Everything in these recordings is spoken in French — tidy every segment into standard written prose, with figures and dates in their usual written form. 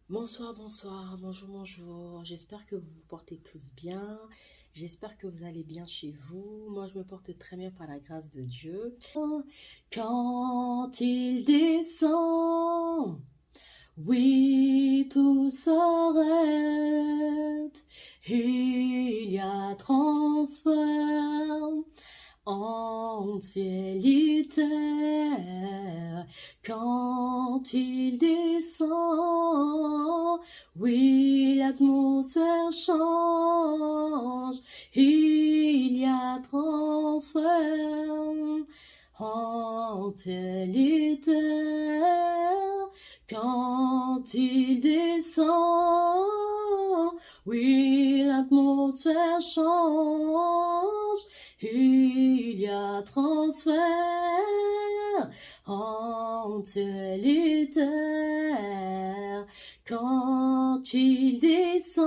Bonsoir, bonsoir, bonjour, bonjour. J'espère que vous vous portez tous bien. J'espère que vous allez bien chez vous. Moi, je me porte très bien par la grâce de Dieu. Quand il descend, oui, tout s'arrête. Il y a transfert entiérité quand il descend. Oui, l'atmosphère change, il y a transfert entiérité quand il descend. Oui, l'atmosphère change, il y a transfert entiéritaire quand il descend.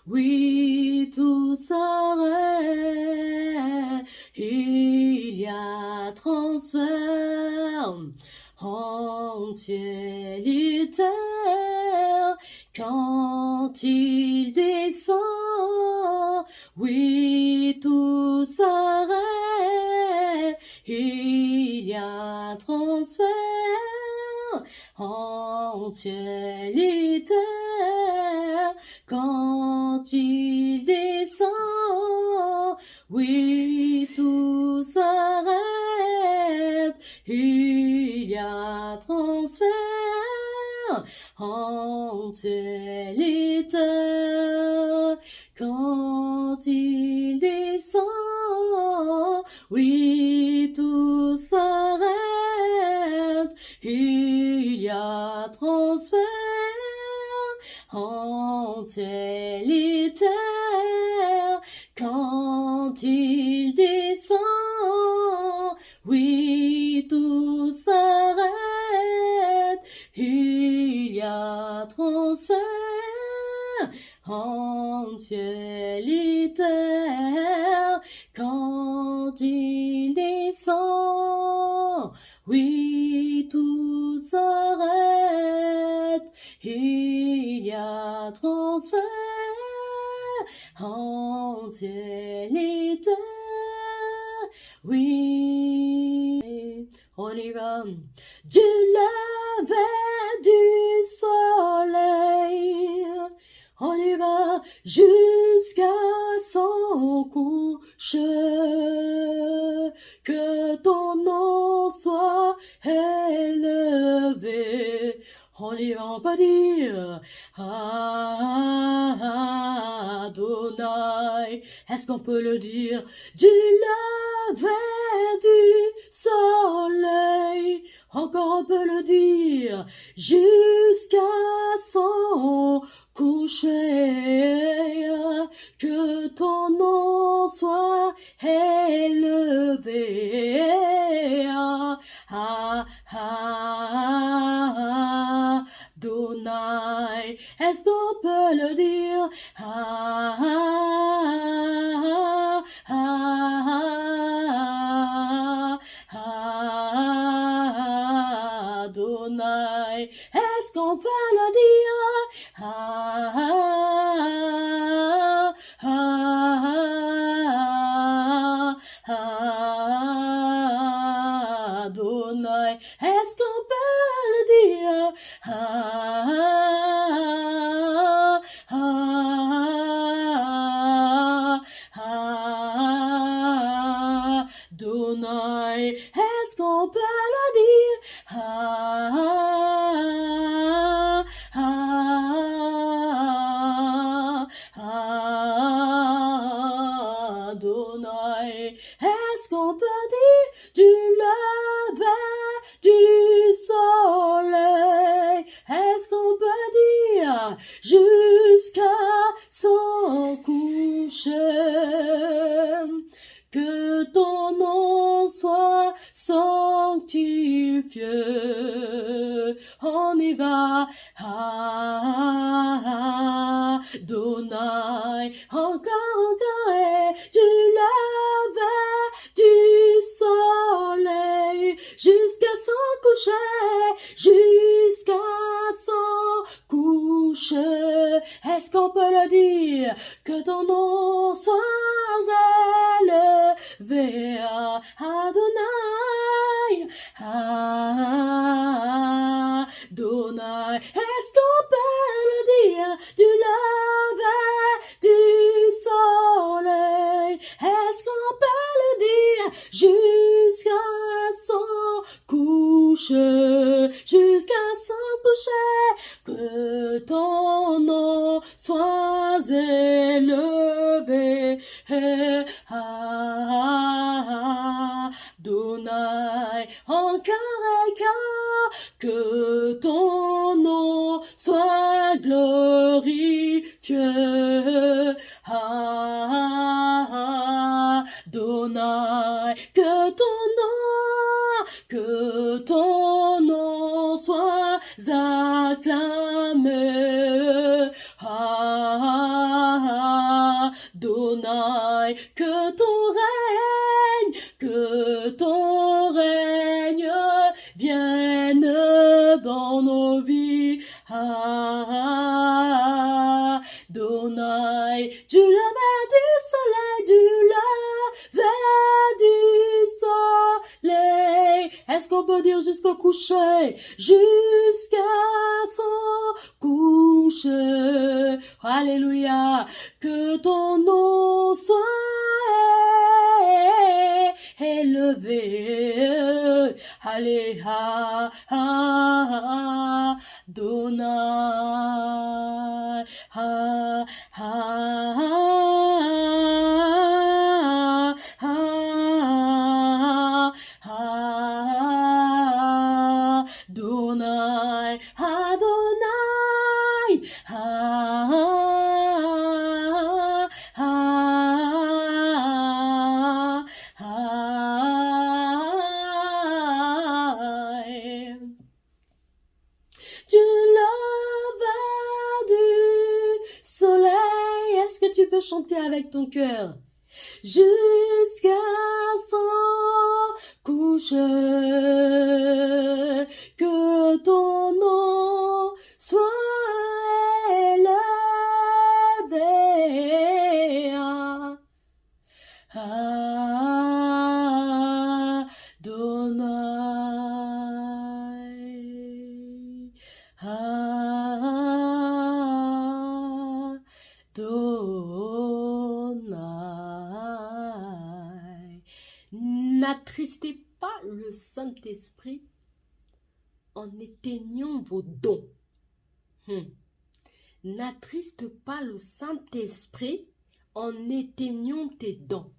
Oui, tout s'arrête, il y a transfert entiéritaire quand il descend. Oui, tout s'arrête, il y a transfert entiéritaire quand il descend. Oui, tout s'arrête, il y a transfert entiéritaire quand il descend. Oui, tout s'arrête, il y a transfert entiéritaire quand il descend. Oui, tout s'arrête, il y a transfert entiéritaire quand il descend. Oui, tout s'arrête, il y a transfert entiéritaire. Oui, on y va. Du lever du soleil, on y va jusqu'à son coucher. Que ton nom soit élevé. On y va, on peut dire Adonai. Est-ce qu'on peut le dire? Du lever du soleil, encore on peut le dire, jusqu'à son coucher. Que ton nom soit élevé. Adonai, est-ce qu'on peut le dire? Adonai, est-ce qu'on peut le dire? Adonai, est-ce qu'on peut le dire? Adonai, est-ce qu'on peut le dire? Adonai, est-ce qu'on peut dire du lever du soleil? Est-ce qu'on peut dire jusqu'à son coucher? Que ton nom soit sanctifié. On y va. Adonai, encore et du lever du soleil jusqu'à son coucher, jusqu'à son couche. Est-ce qu'on peut le dire? Que ton nom soit élevé, Adonai, Adonai. Est-ce qu'on peut le dire? Du lever du soleil. Est-ce qu'on peut le dire? Jusqu'à son coucher, jusqu'à son coucher, que ton nom soit élevé, Adonai, encore et encore, que ton nom soit glorifié, Adonai, que ton nom soit acclamé, Adonai, que ton règne vienne dans nos vies, Adonai, du lever du soleil, du lever du soleil. Est-ce qu'on peut dire jusqu'au coucher? Jusqu'à son coucher. Alléluia. Que ton nom soit élevé. Allez, Adonai. Adonai, Adonai, du lever du soleil. Est-ce que tu peux chanter avec ton cœur? Jusqu'à son coucher, que ton nom soit élevé, Adonai, Adonai. N'attristez pas le Saint-Esprit en éteignant vos dons. N'attriste pas le Saint-Esprit en éteignant tes dons.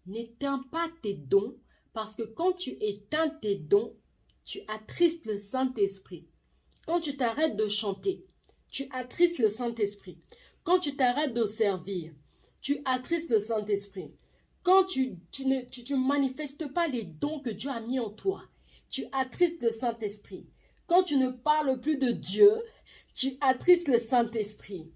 N'éteins pas tes dons, parce que quand tu éteins tes dons, tu attristes le Saint-Esprit. Quand tu t'arrêtes de chanter, tu attristes le Saint-Esprit. Quand tu t'arrêtes de servir, tu attristes le Saint-Esprit. Quand tu ne manifestes pas les dons que Dieu a mis en toi, tu attristes le Saint-Esprit. Quand tu ne parles plus de Dieu, tu attristes le Saint-Esprit.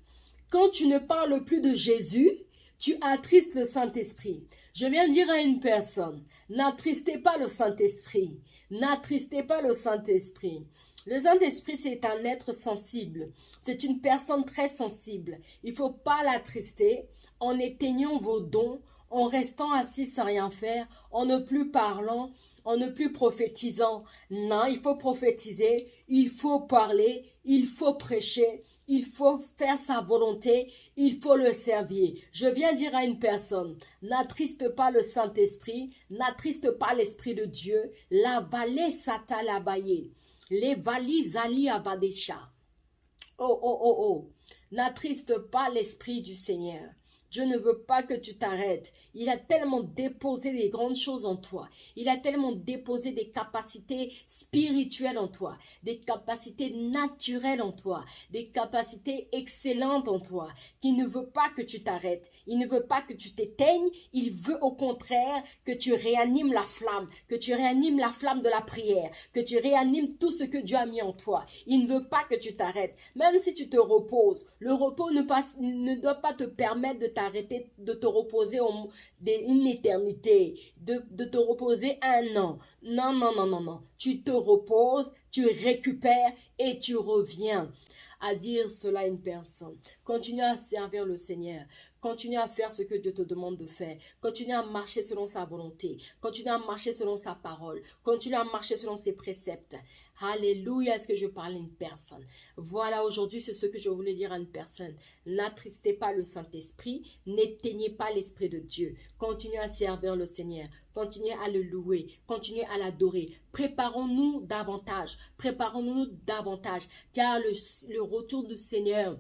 Quand tu ne parles plus de Jésus, tu attristes le Saint-Esprit. Je viens dire à une personne, n'attristez pas le Saint-Esprit. N'attristez pas le Saint-Esprit. Le Saint-Esprit, c'est un être sensible. C'est une personne très sensible. Il ne faut pas l'attrister en éteignant vos dons, en restant assis sans rien faire, en ne plus parlant, en ne plus prophétisant. Non, il faut prophétiser, il faut parler, il faut prêcher, il faut faire sa volonté, il faut le servir. Je viens dire à une personne, n'attriste pas le Saint-Esprit, n'attriste pas l'Esprit de Dieu. La vallée satalabaye, les valises ali avadesha. Oh. N'attriste pas l'Esprit du Seigneur. Dieu ne veut pas que tu t'arrêtes. Il a tellement déposé des grandes choses en toi. Il a tellement déposé des capacités spirituelles en toi, des capacités naturelles en toi, des capacités excellentes en toi, qu'il ne veut pas que tu t'arrêtes. Il ne veut pas que tu t'éteignes. Il veut au contraire que tu réanimes la flamme, que tu réanimes la flamme de la prière, que tu réanimes tout ce que Dieu a mis en toi. Il ne veut pas que tu t'arrêtes. Même si tu te reposes, le repos ne doit pas te permettre de t'arrêter. arrêter de te reposer une éternité, de te reposer un an. Non, non, non, non, non. Tu te reposes, tu récupères et tu reviens. À dire cela à une personne. Continue à servir le Seigneur. Continue à faire ce que Dieu te demande de faire. Continue à marcher selon sa volonté. Continue à marcher selon sa parole. Continue à marcher selon ses préceptes. Alléluia, est-ce que je parle à une personne? Voilà, aujourd'hui, c'est ce que je voulais dire à une personne. N'attristez pas le Saint-Esprit. N'éteignez pas l'Esprit de Dieu. Continuez à servir le Seigneur. Continuez à le louer. Continuez à l'adorer. Préparons-nous davantage. Préparons-nous davantage. Car le retour du Seigneur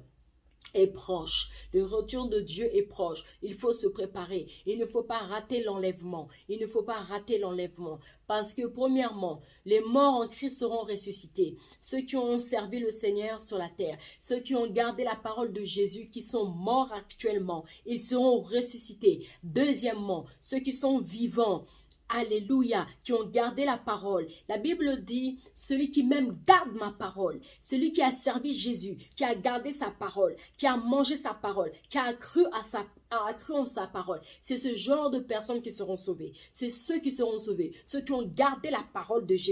est proche. Le retour de Dieu est proche. Il faut se préparer. Il ne faut pas rater l'enlèvement. Il ne faut pas rater l'enlèvement. Parce que premièrement, les morts en Christ seront ressuscités. Ceux qui ont servi le Seigneur sur la terre, ceux qui ont gardé la parole de Jésus, qui sont morts actuellement, ils seront ressuscités. Deuxièmement, ceux qui sont vivants, alléluia, qui ont gardé la parole. La Bible dit, celui qui même garde ma parole, celui qui a servi Jésus, qui a gardé sa parole, qui a mangé sa parole, qui a cru en sa parole. C'est ce genre de personnes qui seront sauvées. C'est ceux qui seront sauvés, ceux qui ont gardé la parole de Jésus.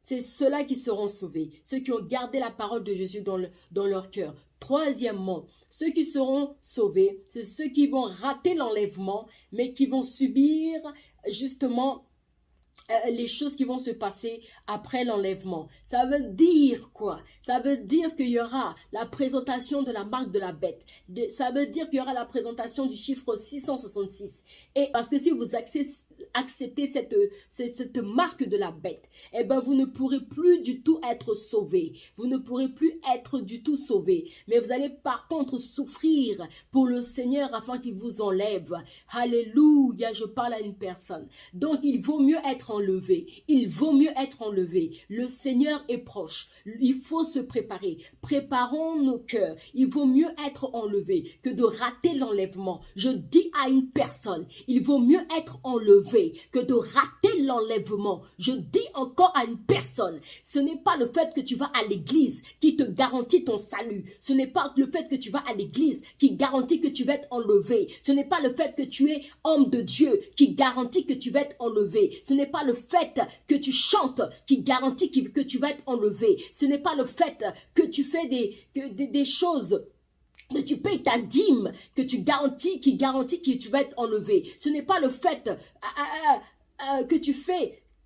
C'est ceux-là qui seront sauvés, ceux qui ont gardé la parole de Jésus dans leur cœur. Troisièmement, ceux qui seront sauvés, c'est ceux qui vont rater l'enlèvement, mais qui vont subir justement les choses qui vont se passer après l'enlèvement. Ça veut dire quoi? Ça veut dire qu'il y aura la présentation de la marque de la bête. Ça veut dire qu'il y aura la présentation du chiffre 666. Et parce que si vous acceptez cette marque de la bête, eh ben vous ne pourrez plus du tout être sauvé. Vous ne pourrez plus être du tout sauvé. Mais vous allez par contre souffrir pour le Seigneur afin qu'il vous enlève. Alléluia, je parle à une personne. Donc il vaut mieux être enlevé. Il vaut mieux être enlevé. Le Seigneur est proche. Il faut se préparer. Préparons nos cœurs. Il vaut mieux être enlevé que de rater l'enlèvement. Je dis à une personne, il vaut mieux être enlevé que de rater l'enlèvement. Je dis encore à une personne, ce n'est pas le fait que tu vas à l'église qui te garantit ton salut. Ce n'est pas le fait que tu vas à l'église qui garantit que tu vas être enlevé. Ce n'est pas le fait que tu es homme de Dieu qui garantit que tu vas être enlevé. Ce n'est pas le fait que tu chantes qui garantit que tu vas être enlevé. Ce n'est pas le fait que tu fais des choses, que tu payes ta dîme, que tu garantis, qui garantit que tu vas être enlevé. Ce n'est pas le fait que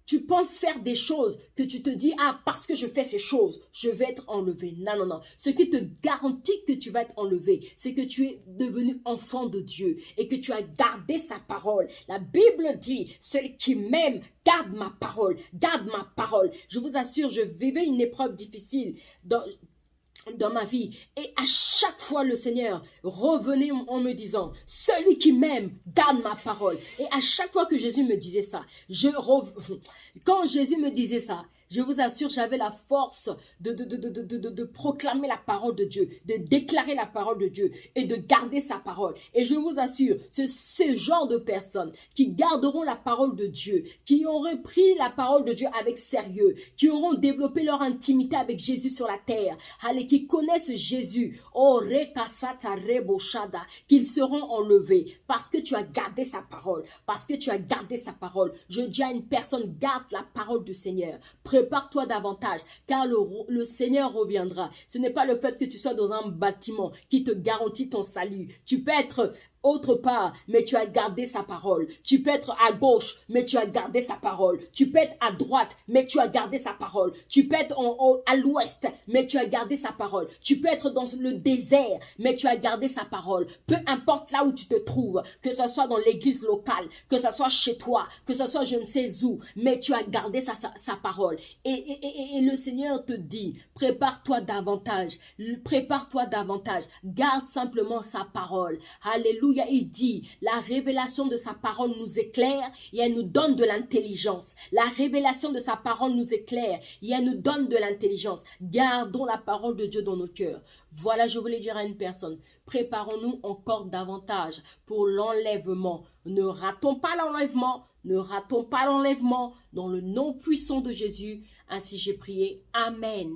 tu penses faire des choses, que tu te dis, ah, parce que je fais ces choses, je vais être enlevé. Non, non, non. Ce qui te garantit que tu vas être enlevé, c'est que tu es devenu enfant de Dieu et que tu as gardé sa parole. La Bible dit, celui qui m'aime, garde ma parole, garde ma parole. Je vous assure, je vivais une épreuve difficile dans ma vie. Et à chaque fois, le Seigneur revenait en me disant, celui qui m'aime, garde ma parole. Et à chaque fois que Jésus me disait ça, quand Jésus me disait ça, je vous assure, j'avais la force de proclamer la parole de Dieu, de déclarer la parole de Dieu et de garder sa parole. Et je vous assure, c'est ce genre de personnes qui garderont la parole de Dieu, qui auront pris la parole de Dieu avec sérieux, qui auront développé leur intimité avec Jésus sur la terre, allez, qui connaissent Jésus, qu'ils seront enlevés parce que tu as gardé sa parole, parce que tu as gardé sa parole. Je dis à une personne, garde la parole du Seigneur. Prépare-toi davantage, car le Seigneur reviendra. Ce n'est pas le fait que tu sois dans un bâtiment qui te garantit ton salut. Tu peux être autre part, mais tu as gardé sa parole. Tu peux être à gauche, mais tu as gardé sa parole. Tu peux être à droite, mais tu as gardé sa parole. Tu peux être à l'ouest, mais tu as gardé sa parole. Tu peux être dans le désert, mais tu as gardé sa parole. Peu importe là où tu te trouves, que ce soit dans l'église locale, que ce soit chez toi, que ce soit je ne sais où, mais tu as gardé sa parole. Et le Seigneur te dit, prépare-toi davantage. Prépare-toi davantage. Garde simplement sa parole. Alléluia. Il dit, la révélation de sa parole nous éclaire et elle nous donne de l'intelligence. La révélation de sa parole nous éclaire et elle nous donne de l'intelligence. Gardons la parole de Dieu dans nos cœurs. Voilà, je voulais dire à une personne, préparons-nous encore davantage pour l'enlèvement. Ne ratons pas l'enlèvement, ne ratons pas l'enlèvement. Dans le nom puissant de Jésus, ainsi j'ai prié. Amen.